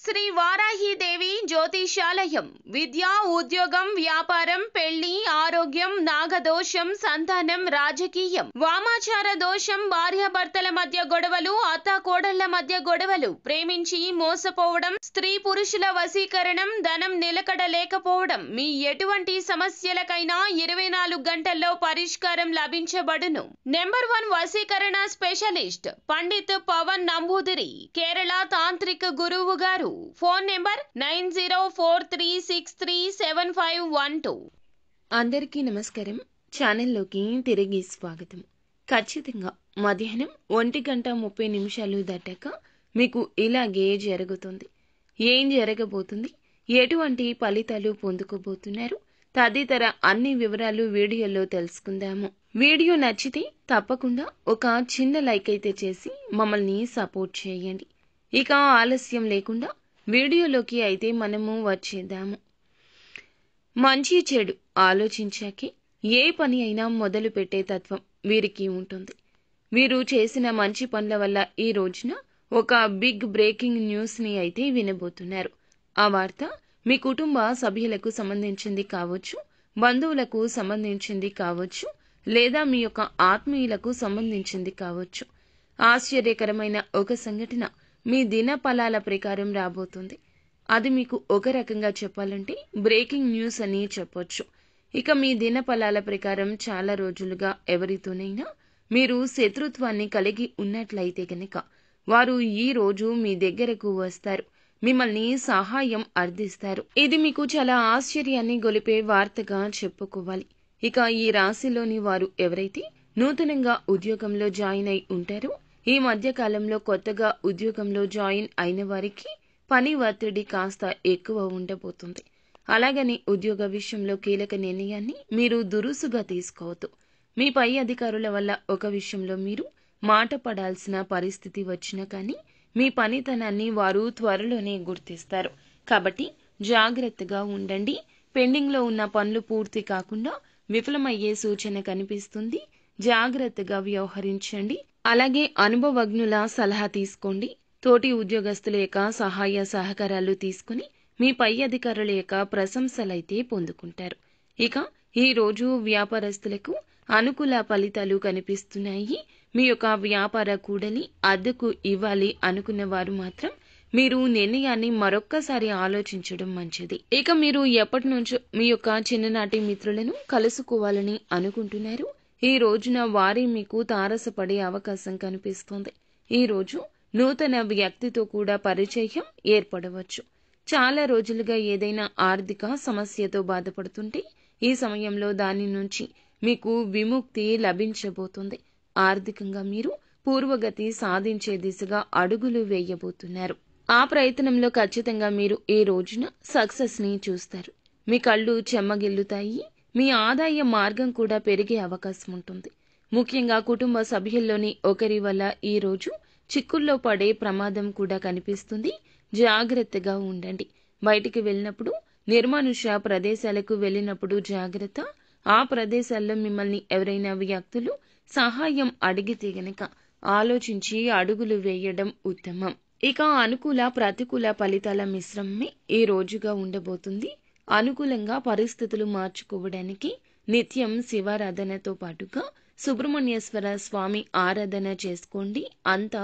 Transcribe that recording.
శ్రీ వారాహిదేవి జ్యోతిషాలయం విద్య, ఉద్యోగం, వ్యాపారం, పెళ్లి, ఆరోగ్యం, నాగదోషం, సంతానం, రాజకీయం, వామాచార దోషం, భార్యాభర్తల మధ్య గొడవలు, అత్తాకోడళ్ల మధ్య గొడవలు, ప్రేమించి మోసపోవడం, స్త్రీ పురుషుల వశీకరణం, ధనం నిలకడ లేకపోవడం, మీ ఎటువంటి సమస్యలకైనా 24 గంటల్లో పరిష్కారం లభించబడును. నెంబర్ 1 వశీకరణ స్పెషలిస్ట్ పండిత్ పవన్ నంబూదిరి, కేరళ తాంత్రిక గురువు గారు. Phone number 9043637512. అందరికీ నమస్కారం. ఛానల్లోకి తిరిగి స్వాగతం. ఖచ్చితంగా మధ్యాహ్నం 1:30 దాటాక మీకు ఇలాగే జరుగుతుంది. ఏం జరగబోతుంది, ఎటువంటి ఫలితాలు పొందుకోబోతున్నారు తదితర అన్ని వివరాలు వీడియోలో తెలుసుకుందాము. వీడియో నచ్చితే తప్పకుండా ఒక చిన్న లైక్ అయితే చేసి మమ్మల్ని సపోర్ట్ చేయండి. ఇక ఆలస్యం లేకుండా వీడియోలోకి అయితే మనము వచ్చేద్దాము. మంచి చెడు ఆలోచించాకే ఏ పని అయినా మొదలు పెట్టే తత్వం వీరికి ఉంటుంది. వీరు చేసిన మంచి పనుల వల్ల ఈ రోజున ఒక బిగ్ బ్రేకింగ్ న్యూస్ని అయితే వినబోతున్నారు. ఆ వార్త మీ కుటుంబ సభ్యులకు సంబంధించింది కావచ్చు, బంధువులకు సంబంధించింది కావచ్చు, లేదా మీ యొక్క ఆత్మీయులకు సంబంధించింది కావచ్చు. ఆశ్చర్యకరమైన ఒక సంఘటన మీ దిన ఫలాల ప్రకారం రాబోతుంది. అది మీకు ఒక రకంగా చెప్పాలంటే బ్రేకింగ్ న్యూస్ అని చెప్పొచ్చు. ఇక మీ దిన ఫలాల ప్రకారం చాలా రోజులుగా ఎవరితోనైనా మీరు శత్రుత్వాన్ని కలిగి ఉన్నట్లయితే గనక వారు ఈ రోజు మీ దగ్గరకు వస్తారు, మిమ్మల్ని సహాయం అర్థిస్తారు. ఇది మీకు చాలా ఆశ్చర్యాన్ని గొలిపే వార్తగా చెప్పుకోవాలి. ఇక ఈ రాశిలోని వారు ఎవరైతే నూతనంగా ఉద్యోగంలో జాయిన్ అయి ఉంటారో, ఈ మధ్య కాలంలో కొత్తగా ఉద్యోగంలో జాయిన్ అయిన వారికి పని ఒత్తిడి కాస్త ఎక్కువ ఉండబోతుంది. అలాగని ఉద్యోగ విషయంలో కీలక నిర్ణయాన్ని మీరు దురుసుగా తీసుకోవద్దు. మీ పై అధికారుల వల్ల ఒక విషయంలో మీరు మాట పడాల్సిన పరిస్థితి వచ్చినా కానీ మీ పనితనాన్ని వారు త్వరలోనే గుర్తిస్తారు. కాబట్టి జాగ్రత్తగా ఉండండి. పెండింగ్లో ఉన్న పనులు పూర్తి కాకుండా విఫలమయ్యే సూచన కనిపిస్తుంది. జాగ్రత్తగా వ్యవహరించండి. అలాగే అనుభవజ్ఞుల సలహా తీసుకోండి. తోటి ఉద్యోగస్తుల యొక్క సహాయ సహకారాలు తీసుకుని మీ పై అధికారుల యొక్క ప్రశంసలైతే పొందుకుంటారు. ఇక ఈ రోజు వ్యాపారస్తులకు అనుకూల ఫలితాలు కనిపిస్తున్నాయి. మీ యొక్క వ్యాపార కూడలి అద్దెకు ఇవ్వాలి అనుకున్న వారు మాత్రం మీరు నిర్ణయాన్ని మరొక్కసారి ఆలోచించడం మంచిది. ఇక మీరు ఎప్పటి నుంచో మీ యొక్క చిన్ననాటి మిత్రులను కలుసుకోవాలని అనుకుంటున్నారు. ఈ రోజున వారి మీకు తారసపడే అవకాశం కనిపిస్తుంది. ఈ రోజు నూతన వ్యక్తితో కూడా పరిచయం ఏర్పడవచ్చు. చాలా రోజులుగా ఏదైనా ఆర్థిక సమస్యతో బాధపడుతుంటే ఈ సమయంలో దాని నుంచి మీకు విముక్తి లభించబోతుంది. ఆర్థికంగా మీరు పూర్వగతి సాధించే దిశగా అడుగులు వేయబోతున్నారు. ఆ ప్రయత్నంలో ఖచ్చితంగా మీరు ఈ రోజున సక్సెస్ ని చూస్తారు. మీ కళ్ళు చెమ్మగిల్లుతాయి. మీ ఆదాయ మార్గం కూడా పెరిగే అవకాశం ఉంటుంది. ముఖ్యంగా కుటుంబ సభ్యుల్లోని ఒకరి వల్ల ఈ రోజు చిక్కుల్లో పడే ప్రమాదం కూడా కనిపిస్తుంది. జాగ్రత్తగా ఉండండి. బయటికి వెళ్ళినప్పుడు, నిర్మానుష ప్రదేశాలకు వెళ్ళినప్పుడు జాగ్రత్త. ఆ ప్రదేశాల్లో మిమ్మల్ని ఎవరైనా వ్యక్తులు సహాయం అడిగితే గనక ఆలోచించి అడుగులు వేయడం ఉత్తమం. ఇక అనుకూల ప్రతికూల ఫలితాల మిశ్రమమే ఈ రోజుగా ఉండబోతుంది. అనుకూలంగా పరిస్థితులు మార్చుకోవడానికి నిత్యం శివారాధనతో పాటుగా సుబ్రహ్మణ్యేశ్వర స్వామి ఆరాధన చేసుకోండి. అంతా